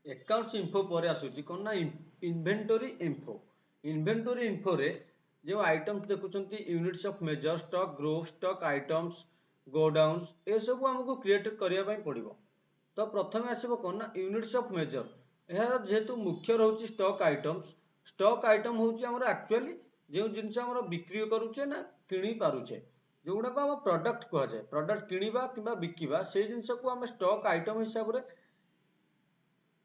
Accounts info पर आसूची कौन ना इन्वेंटरी इन्फो। इन्वेंटरी इन्फो रे जो आइटम्स देखुंत units of measure stock group stock items godowns ए सब हमको क्रिएट करने पड़ो। तो प्रथम आसो कौन ना यूनिट्स ऑफ मेजर यह जेहेतु मुख्य रोचे स्टॉक आइटम हूँ एक्चुअली जो जिनस बिक्री करुचे ना किणी पारुचे जो गुड़ाक आम प्रोडक्ट कहुए प्रोडक्ट किणवा कि बिकवा से जिनस को आम स्टॉक आइटम हिसाब से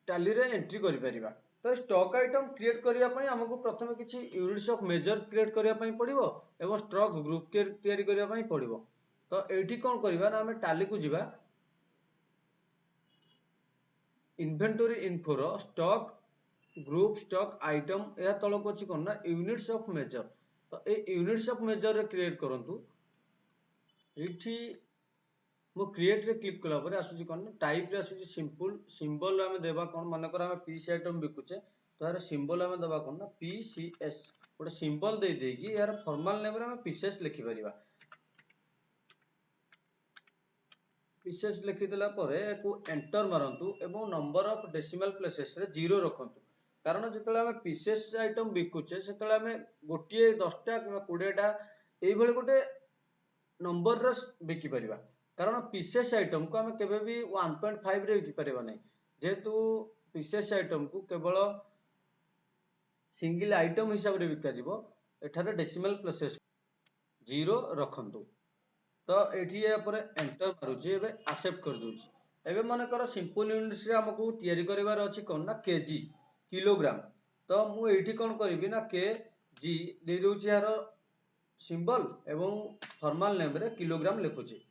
टाली रे एंट्री करिपरिबा। तो स्टॉक आइटम क्रिएट करने आमको प्रथम किसी यूनिट्स ऑफ मेजर क्रिएट करने पड़ो एवं स्टॉक ग्रुप तैयारी करने पड़ो। तो ये कौन करवा ना आम टाली को जीवा इन्वेंटरी इन्फोर स्टॉक ग्रुप स्टॉक आइटम यह तलक अच्छी कौन ना यूनिट्स ऑफ मेजर। तो ये यूनिट्स ऑफ मेजर क्रिएट करूँ ये मो क्रिएट रे क्लिक कला पर आसुची कौन ना टाइप रे आसुची सिंपल सिंबल आम देवा कौन मानकर आम पीसी आइटम बिकुचे तो यार सिंबल आम देवा कौन ना पीसीएस गोटे सिंबल दे देगी यार फॉर्मल नेम रे आम पीसीएस लिखि परिबा। पीसीएस लिखि देला परे को एंटर मारंतु एवं नंबर ऑफ डेसिमल प्लेसेस रे 0 रखंतु कारण जेतले आम पीसीएस आइटम बिकुचे सेतले आम गोटिए 10टा कि 20टा एई भली गोटे नंबर रे बिकि परिबा। कारण पीसीएस आइटम को आम केबे भी 1.5 रे बिकि परिबा नै जेहेतु पीसीएस आइटम को केवल सिंगल आइटम हिसाब रे बिका जिवो एठारे डेसिमल प्लेसेस 0 रखंतु। तो ये एंटर मारुची एबे एक्सेप्ट कर दूची। एबे मन कर सिंपल यूनिट्स रे हमको तैयारी करिवार अछि कोन ना केजी किलोग्राम। तो मु एठी कोन करिवि ना केजी दे दोची यार सिंबल एवं फॉर्मल नेम रे किलोग्राम लिखुची।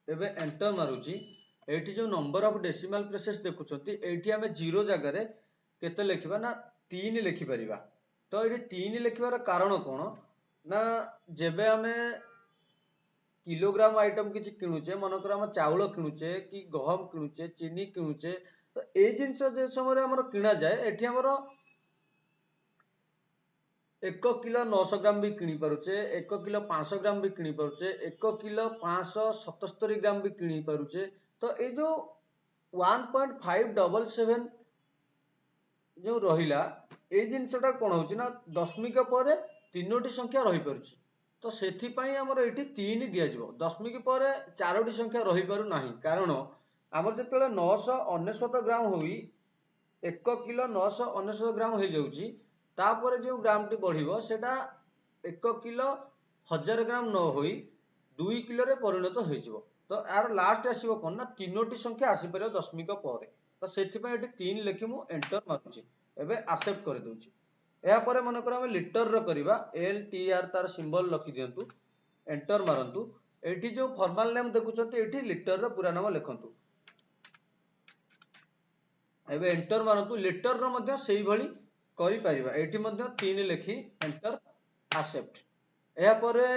एबे एंटर मारुची एठी जो नंबर ऑफ डेसिमल प्लेसेस देखुचंती एठी हमें 0 जगह रे केते लिखिबा ना 3 लिखि परिबा। तो ये 3 लिखिबार कारण कौन ना जेबे आमे किलोग्राम आइटम किसी किणुचे मनकर आम चाउल किणुचे कि गहम किणुचे चीनी किणुचे तो ये जिनस जो समय आमर किणा जाए एठी आमर 1 किलो 900 ग्राम भी किणी पारुचे 1 किलो 500 ग्राम भी किणी पारुचे 1 किलो 577 ग्राम भी किणी पारुचे। तो ये जो 1.577 जो रहिला ए जिनसटा कौन होची ना दशमिक पर 3टी संख्या रही पारुची। तो सेथिपाई आमर एठी 3 दिया जिवो दशमिक पर 4टी संख्या रही पारु नाही कारण आमर जेतेले 999 ग्राम होई 1 किलो 999 ग्राम हो जाउची तापर जो ग्राम टी बढ़िबो सेटा 1 किलो 1000 ग्राम न होई 2 किलो रे परिणत हो जिवो। तो यार लास्ट आसीबो कोन ना 3टी संख्या आसी परियो दशमिक पर। तो सेथिपाई एठी 3 लिखि मु एंटर मारुची एबे एक्सेप्ट कर दोची। या परे मन कर हम लिटर रो करिबा एल टी आर तार सिंबल लिखि दियंतु एंटर मारंतु एठी जो फॉर्मल नेम देखुचंती एठी लिटर रो पूरा नाम लिखंतु एबे एंटर मारंतु लिटर रो मध्य सेही भली करि परिबा एठी मध्य 3 लिखि एंटर एक्सेप्ट। या परे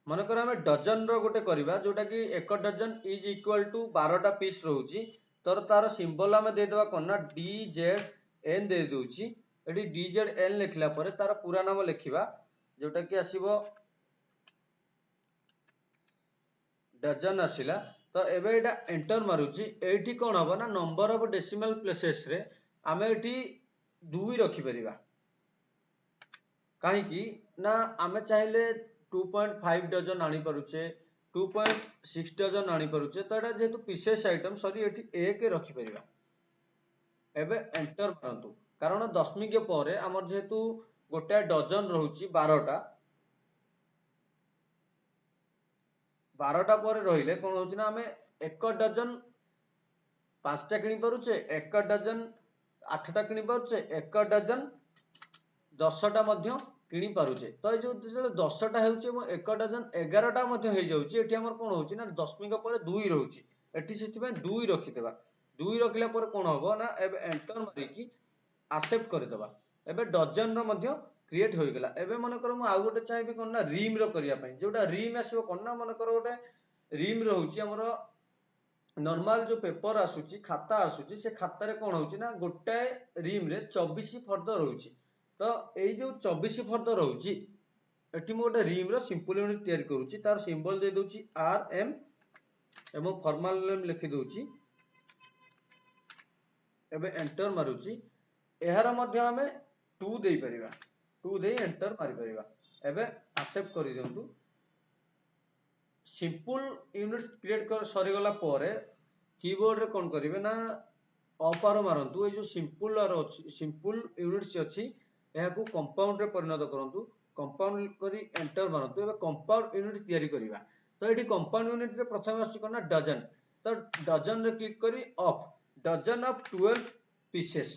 मन कर हम डजन रो गोटे करिबा जोटा कि 1 डजन इज इक्वल टू 12टा पीस रहउची। तर तार सिंबल आम दे देबा कोन ना डी जेड एन दे दोची एठी डी जेड एन लिखला परे तार पूरा नाम लिखिबा जोटा कि आसीबो डजन आसिला। तो एबे एटा एंटर मारुची एठी कोन हबो ना नंबर ऑफ डेसिमल प्लेसेस रे आमे एठी 2 रखि परिबा काहे कि ना आमे चाहिले 2.5 डजन आनी पारुचे 2.6 डजन आनी पारुचे तो एटा जेहेतु पीसेस आइटम सॉरी एठी 1 रखि परिबा। एबे एंटर मारंतु कारण दशमिक परे हमर जेहेतु गोटे डजन रहउची 12टा 12टा पर रहिले कौन होची ना आमे 1 डजन 5टा किणी पारुचे 1 डजन 8टा किणी पारुचे 1 डजन 10टा मध्य किणी पारुचे। तो ये जो 10टा हेउची एवं 1 डजन 11टा मध्य हे जाउची एठी हमर कोन होची ना दशमिक पर 2 रहउची एठी सेति में 2 रखि देबा 2 रखिला पर कोन हबो ना एबे एंटर मारी की एक्सेप्ट कर देबा। एबे डजन रो मध्य क्रिएट हो गेला। एबे मन कर मु आ गोटे चाहेबी कोन ना रिम रो करिया पई जोटा रिम आसीबो कोन ना मन कर गोटे रिम रहउची हमर नॉर्मल जो पेपर आसुची खाता आसुची से खाता रे कोन होची ना गोटे रिम रे 24 फर्द रहउची। तो एई जो 24 फर्द रहउची एटी मु गोटे रिम रो सिंपल यूनिट तैयारी करूची तार सिंबल दे दोची आर एम एवं फॉर्मल नेम लिखि दोची एबे एंटर मारुची एहार मध्य हमें 2 देई परिबा 2 दे एंटर मारि परिबा एबे एक्सेप्ट करि दियंतु सिंपल यूनिट्स क्रिएट कर सरी गला परे कीबोर्ड रे कोन करिवे ना अप आरो मारंतु ए जो सिंपल आरो सिंपल यूनिट्स अछि एहा को कंपाउंड रे परिणत करंतु कंपाउंड करी एंटर मारंतु एबे कंपाउंड यूनिट तैयारी करिवा तो एठी कंपाउंड यूनिट रे प्रथम आछि कोन ना डजन तो डजन रे क्लिक करी ऑफ डजन ऑफ 12 पीसेस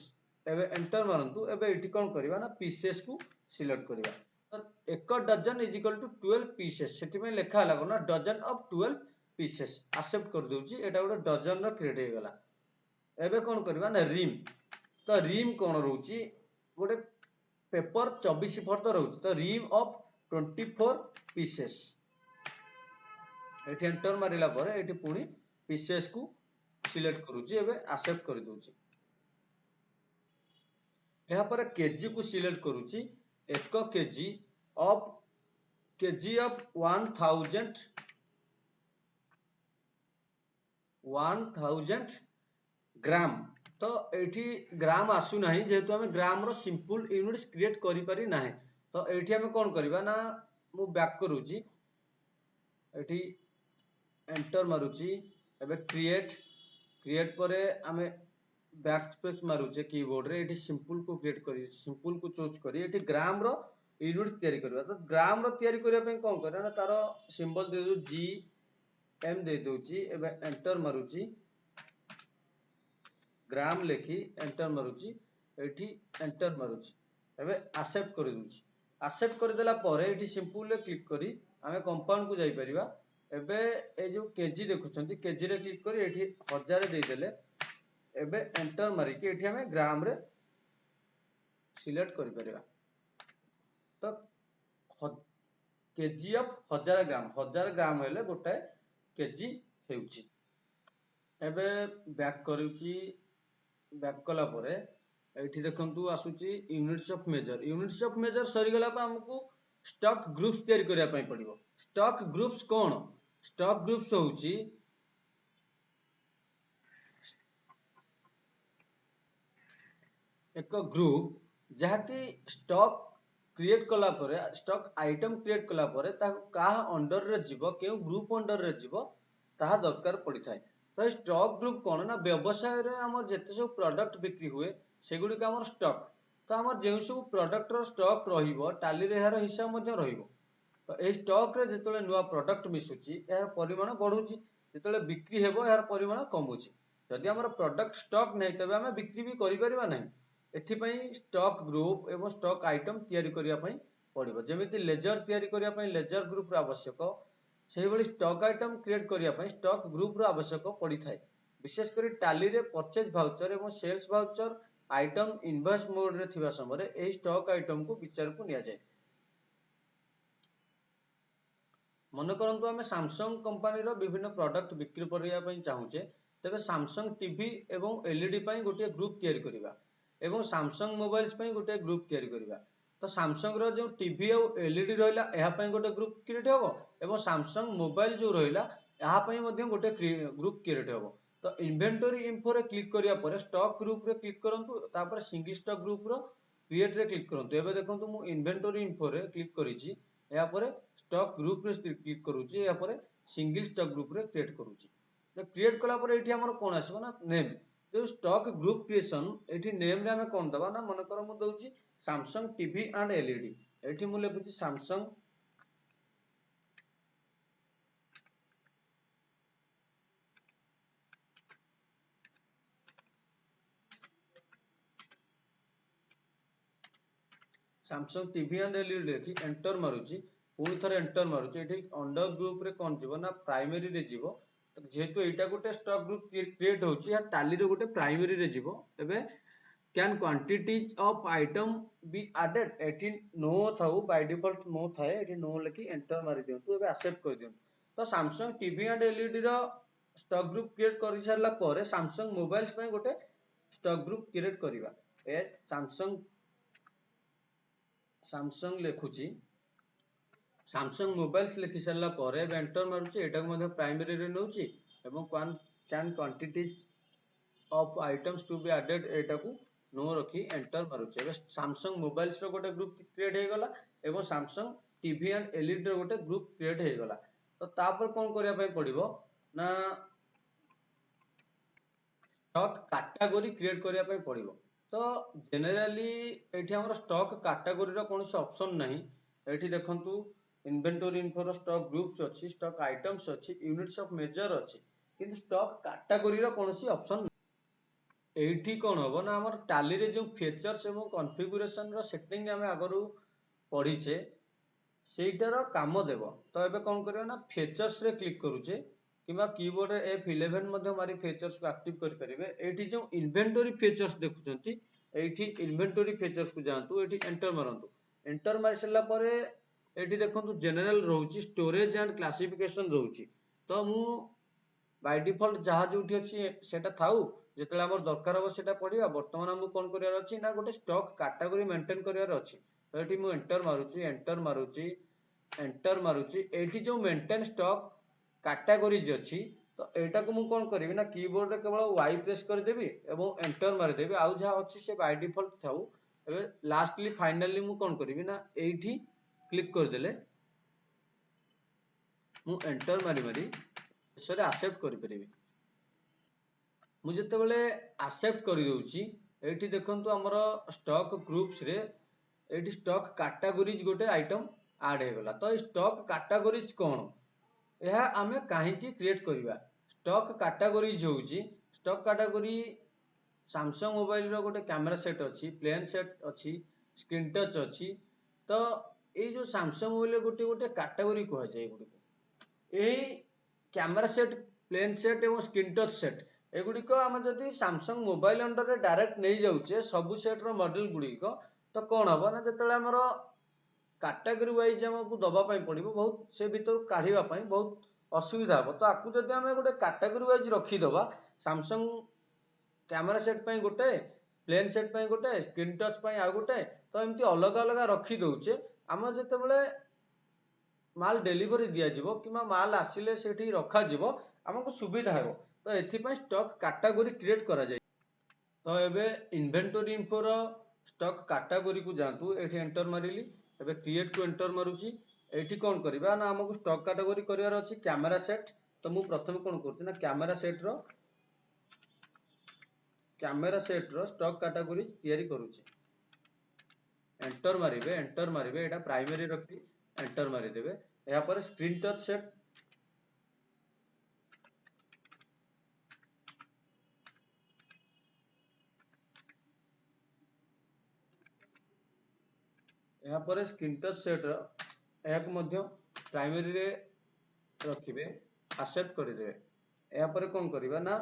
एबे एंटर मारंतु एबे एठी कोन करिवा ना पीसेस को सिलेक्ट करिवा तो एक dozen is equal to 12 pieces सेठी में लिखा हला कोन ना डजन ऑफ 12 पीसेस एक्सेप्ट कर दोची एटा गोटे डजन रो क्रिएट हे गला एबे कोन करबा ना रिम तो रिम कोन रहउची गोटे पेपर 24 फर तो रहउची तो रिम ऑफ 24 पीसेस एठी एंटर मारिला परे एठी पुनी पीसेस को सिलेक्ट करूची एबे एक्सेप्ट कर दोची यहाँ पर केजी को सिलेक्ट करूची 1 केजी ऑफ 1000 ग्राम तो एठी ग्राम आसु नाही जेहेतु हमें ग्राम रो सिंपल यूनिट्स क्रिएट करि पारि नाही तो एठी हमें कोन करबा ना मु बैक करूची एठी एंटर मारुची एबे क्रिएट परे हमें बैक स्पेस मारुचे कीबोर्ड रे एठी सिंपल को क्रिएट करी सिंपल को चूज करी एठी ग्राम रो यूनिट्स तैयारी करबा तो ग्राम रो तैयारी करिया पे कोन करे ना तारो सिंबल दे दो जी एम दे दोची एबे एंटर मारुची ग्राम लेखी एंटर मारुची एठी एंटर मारुची एबे एक्सेप्ट कर दूची एक्सेप्ट कर देला परे एठी सिंपल ले क्लिक करी हमें कंपाउंड को जाई परिबा एबे ए जो केजी देखुछंती केजी रे क्लिक करी एठी 1000 दे देले एबे एंटर मारी कि एठी हमें ग्राम रे सिलेक्ट करि परिबा तो केजी ऑफ 1000 ग्राम हेले गोटे केजी हेउची एबे बैक करूची बैक कला परे एठी देखंतु आसुची यूनिट्स ऑफ मेजर सरी गला पा हमकु स्टॉक ग्रुप्स तैयारी करिया पई पड़िबो स्टॉक ग्रुप्स कोन स्टॉक ग्रुप्स होउची एक ग्रुप जहा कि स्टॉक क्रिएट कला परे स्टॉक आइटम क्रिएट कला परे ता का अंडर रे जीवो केउ ग्रुप अंडर रे जीवो ता दरकार पड़ी थाए तो स्टॉक ग्रुप कोन ना व्यवसाय रे हम जेते सब प्रोडक्ट बिक्री हुए सेगुडी का हमर स्टॉक तो हमर जे सब प्रोडक्ट रो स्टॉक रहिबो टाली रे हार हिसाब मध्ये रहिबो तो ए स्टॉक रे जेतले नुवा प्रोडक्ट मिसुची यार परिमाण बढ़ुची जेतले बिक्री हेबो यार परिमाण कमुची जदि हमर प्रोडक्ट स्टॉक नै तबे हम बिक्री भी करि परिबा नै एथि पई स्टॉक ग्रुप एवं स्टॉक आइटम तैयारी करिया पई पड़िबो जेमिति लेजर तैयारी करिया पई लेजर ग्रुप रो आवश्यक सेही बली स्टॉक आइटम क्रिएट करिया पई स्टॉक ग्रुप रो आवश्यक पड़ी थाए विशेष करी टाली रे परचेज वाउचर एवं sales voucher item invoice mode रे थिबा समय ए स्टॉक आइटम को विचार को निया जाय मन करंतु हमें सैमसंग कंपनी रो विभिन्न प्रोडक्ट बिक्री करिया पई चाहूचे तबे सैमसंग टीवी एवं एलईडी पई गोटे ग्रुप तैयारी करिबा एवं सैमसंग मोबाइल्स पई गोटे ग्रुप तैयारी करिबा तो सैमसंग रो जो टीवी और एलईडी रहला एहा पई गोटे ग्रुप क्रिएट होबो एवं सैमसंग मोबाइल जो रहला एहा पई मध्ये गोटे ग्रुप क्रिएट होबो तो इन्वेंटरी इन्फो रे क्लिक करिया परे स्टॉक ग्रुप रे क्लिक करंतु तापर सिंगल स्टॉक ग्रुप रो क्रिएट रे क्लिक करंतु एबे देखंतु मु इन्वेंटरी इन्फो रे क्लिक करिछि एहा परे स्टॉक ग्रुप रे क्लिक करूछि एहा परे सिंगल स्टॉक ग्रुप रे क्रिएट करूछि तो क्रिएट कला परे एठी हमर कोन आसीबो ना नेम जो स्टॉक ग्रुप क्रिएशन एठी नेम रे हमें कोन दबा ना मन कर मु दउछि सैमसंग टीवी एंड एलईडी एठी मु लेखुछि Samsung Samsung TV and LED लेखि एंटर मारुछि पुनी थरे एंटर मारुछि एठी अंडर ग्रुप रे कोन जीवो ना प्राइमरी रे जीवो जेहेतु एटा गोटे स्टॉक ग्रुप क्रिएट होछि या टाली रे गोटे प्राइमरी रे जीवो एबे can quantities of item be added एठी नो थाउ बाय डिफॉल्ट नो थाए एठी नो लेखि एंटर मारि दियंतु एबे एक्सेप्ट कर दियंतु तो सैमसंग टीवी एंड एलईडी रो स्टॉक ग्रुप क्रिएट करि सारला परे सैमसंग मोबाइल्स पय गोटे स्टॉक ग्रुप क्रिएट करिबा ए सैमसंग लेखुची Samsung mobiles लिखि सारा पर एंटर मारुची एटा को प्राइमरी रे नउची एवं can quantities of items to be added एटा को नो रखी एंटर मारुची। एबे Samsung mobiles रो गोटे ग्रुप क्रिएट हे गला एवं Samsung टीवी एंड एलईडी रो गोटे ग्रुप क्रिएट हे गला। तो तापर कोन करिया पय पड़िबो ना स्टॉक कैटेगरी क्रिएट करिया पय पड़िबो। तो जनरली एठी हमर स्टॉक कैटेगरी रो कोनोसी ऑप्शन नहीं। एठी देखंतु इन्वेंटरी इन्फो रो स्टॉक ग्रुप्स अछि, स्टॉक आइटम्स अछि, यूनिट्स ऑफ मेजर अछि, किंतु स्टॉक कैटेगरी रो कोनोसी ऑप्शन एठी कोन होबो ना हमर टैली रे जो फीचर्स एवं कॉन्फ़िगरेशन रो सेटिंग हमें आगरु पढिचे ସେଇଟାର କାମ ଦେବ। ତ ଏବେ କଣ କରିବ ନା ଫିଚର୍ସ ରେ କ୍ଲିକ୍ କରୁଛେ କିମ୍ବା कीबोर्ड रे F11 ମଧ୍ୟ ମାରି ଫିଚର୍स କୁ ଆକ୍ଟିଭ କରିପାରିବେ। ଏଇଠି ଯୋଉ ଇନଭେଣ୍ଟରି ଫିଚର୍स ଦେଖୁଛନ୍ତି ଏଇଠି ଇନଭେଣ୍ଟରି ଫିଚର୍स କୁ ଯାଆନ୍ତୁ, ଏଇଠି ଏଣ୍ଟର ମାରନ୍ତୁ। ଏଣ୍ଟର ମାରି ସାରିଲା ପରେ ଏଇଠି ଦେଖନ୍ତୁ ଜେନେରାଲ ରହୁଛି, ଷ୍ଟୋରେଜ ଆଣ୍ଡ କ୍ଲାସିଫିକେସନ ରହୁଛି। ତ ମୁଁ बाय डिफॉल्ट जहाँ जोठी अछि सेटा थाउ, जेतेला हमर दरकार हो सेटा पढिबा। वर्तमान हमु कोन करियार अछि ना गोटे स्टॉक कैटेगरी मेंटेन करियार अछि। तो एठी मु एंटर मारुची, एंटर मारुची, एंटर मारुची। एठी जो मेंटेन स्टॉक कैटेगरीज अछि तो एटा को मु कोन करिवि ना कीबोर्ड रे केवल वाई प्रेस कर देबी एवं एंटर मारि देबी। आउ जहाँ अछि से बाय डिफॉल्ट थाउ। एबे लास्टली फाइनली मु कोन करिवि ना एठी क्लिक कर देले मु एंटर मारि मारि शेषरे एक्सेप्ट करि परिबि। मु जेतेबेले एक्सेप्ट करि दउची एठी देखंतु हमर स्टॉक ग्रुप्स रे एठी स्टॉक कैटेगरीज गोटे आइटम ऐड हे गला। तो स्टॉक कैटेगरीज कोन यह आमे काहे की क्रिएट करिवा। स्टॉक कैटेगरीज होउची, स्टॉक कैटेगरी Samsung मोबाइल रो गोटे कैमरा सेट अछि, प्लेन सेट अछि, स्क्रीन टच अछि। तो ए जो Samsung मोबाइल रे गोटे गोटे कैटेगरी कहै जाय गुडी एही कैमरा सेट, प्लेन सेट एवं स्क्रीन टच सेट एगुड़िक आम जदि Samsung मोबाइल अंडर डायरेक्ट नहीं जाऊे सबु सेट रो मॉडल गुड़िक तो कौन हम ना जो आमर कैटेगरी वाइज आमको दवाई पड़ो बहुत से भर काढ़ा बहुत असुविधा हम। तो आपको जब आम गोटे कैटेगरी वाइज रखीदबा Samsung कैमरा सेट पे गोटे, प्लेन सेट पे गोटे, स्क्रीन टच पे आ गोटे, तो एमती अलग अलग रखी दउचे आम जिते माल डेलीवरी दिया कि माल आसिले से रखा आमको सुविधा हो। तो एथिपाई स्टॉक कैटेगरी क्रिएट करा जाय। तो एबे इन्वेंटरी इन्फो रो स्टॉक कैटेगरी को जांतु, एठी एंटर मारिली। एबे क्रिएट को एंटर मारुची। एठी कोन करबा ना हमको स्टॉक कैटेगरी करिवार अछि कैमरा सेट। तो मु प्रथम कोन करती ना कैमरा सेट रो स्टॉक कैटेगरी तयारी करूची। एंटर मारिबे, एंटर मारिबे, एटा प्राइमरी रखी एंटर मारि देबे। या पर स्क्रीन टच सेट यहाँ पर स्क्रीन टच सेट प्राइमरी रे रखिबे, एक्सेप्ट करिदेबे। यहाँ पर कौन करिबा ना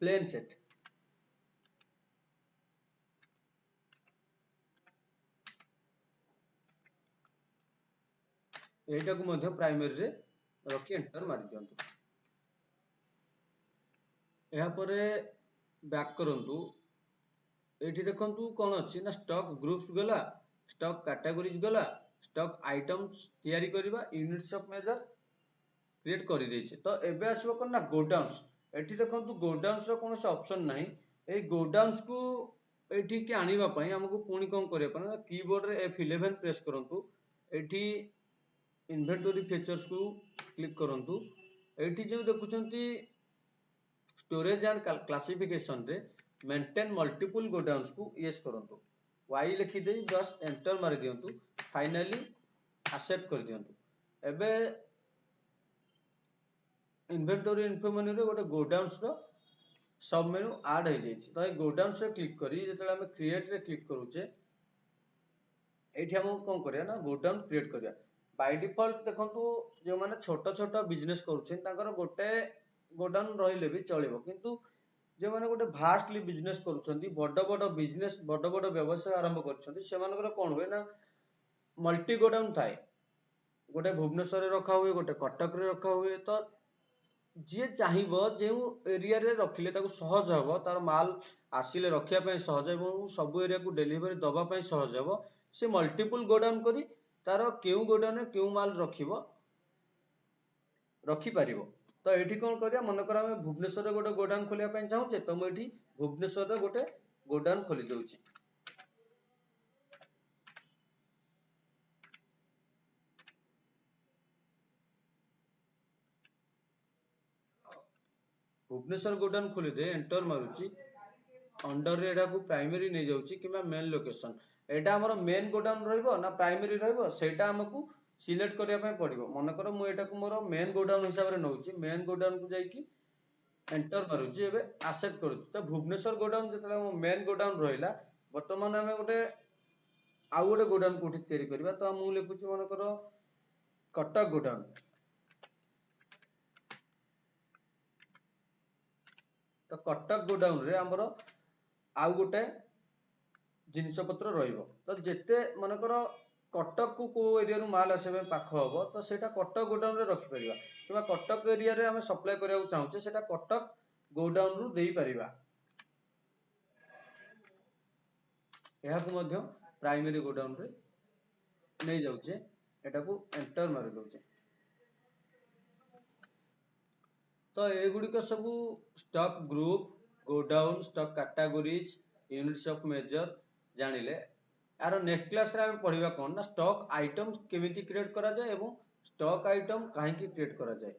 प्लेन सेट एटा को प्राइमरी रे रखी एंटर मारि दियंतु। यहाँ पर बैक करंतु। एठी देखंतु कौन अच्छी ना स्टॉक ग्रुप्स गला, स्टॉक कैटेगरीज गला, स्टॉक आइटम्स तैयारी करिबा, यूनिट्स ऑफ मेजर क्रिएट कर देइछे। तो एबे आसबो कोन ना गोडाउन्स। एठी देखंतु गोडाउन्स रो कोनोसी ऑप्शन नाही। ए गोडाउन्स को एठी के आनिबा पई हमको पुनी कोन करिया पना कीबोर्ड रे F11 प्रेस करंतु। एठी इन्वेंटरी फीचर्स को क्लिक करंतु। एठी जो देखुचंती स्टोरेज एंड क्लासिफिकेशन रे मेंटेन मल्टीपल गोडाउन्स को यस करंतु। वाई लिखि देई बस एंटर मारि दियंतु। फाइनली एक्सेप्ट कर दियंतु। एबे इन्वेंटरी इन्फो मेनू रे गोटे गोडाउन्स रो सब मेनू ऐड हो जाइए। तो ये गोडाउन्स रे क्लिक करी जेतेला हम क्रिएट रे क्लिक करूचे एठी हम कोन करिया ना गोडाउन क्रिएट करिया। बाय डिफॉल्ट देखंतु जो माने छोट छोट बिजनेस करूछन तांकर गोटे गोडाउन रहिले भी चलिबो, किंतु जे माने गोटे भास्टली बिजनेस करूछंती बड़ बड़ बिजनेस बड़ बड़ व्यवसाय आरंभ करछंती सेमानकर कोन होय ना मल्टी गोडाउन थाए। गोटे भुवनेश्वर रे रखा हुए, गोटे कटक रे रखा हुए। तो जी चाहिए जो एरिया रे रखिले ताको सहज हबो, तार माल आसिले रखिया पय सहज एवं सब एरिया को डेलीवरी दबा पय सहज हबो, से मल्टीपल गोडाउन करी तार केउ गोडाउन रे केउ माल रखिपारिब। तो एठी कौन करिया मनकर आम भुवनेश्वर गोटे गोडाउन खोलिया चाहूचे तो मुझे भुवनेश्वर गोटे गोडाउन खोली दउची। भुवनेश्वर गोडाउन खोली दे एंटर मारुची अंडर रे एटा को प्राइमरी नहीं जाउची किबा मेन लोकेशन एटा हमर मेन गोडाउन रहइबो ना प्राइमरी रहइबो सेटा हमकु सिलेक्ट करिया पय पड़िबो। मनकर मु एटा को मोर मेन गोडाउन हिसाब रे नउची मेन गोडाउन को जाईकी एंटर मारुची एबे एक्सेप्ट करूची। तो भुवनेश्वर गोडाउन जतले मेन गोडाउन रहिला वर्तमान हमें गोटे आउ गोटे गोडाउन कोठी तयारी करबा। तो मु लिखुची मनकर कटक गोडाउन। तो कटक गोडाउन रे हमर आउ गोटे जिनिस पत्र रहिबो। तो जेते मनकर कटक को एरिया रु माल आसे पाख हबो तो सेटा कटक गोडाउन रे रखि परिबा किबा कटक एरिया रे हम सप्लाई करिया चाहूचे सेटा कटक गोडाउन रु देई परिबा। एहा को मध्य प्राइमरी गोडाउन रे नहीं जाउचे एटा को एंटर मारि दउचे। तो एगुड़िक सब stock group godown stock categories units of measure जानिले यार नेक्स्ट क्लास रे हम पढ़िबा कोन ना स्टॉक आइटम केमिति क्रिएट करा जाय एवं स्टॉक आइटम काहे की क्रिएट करा जाय।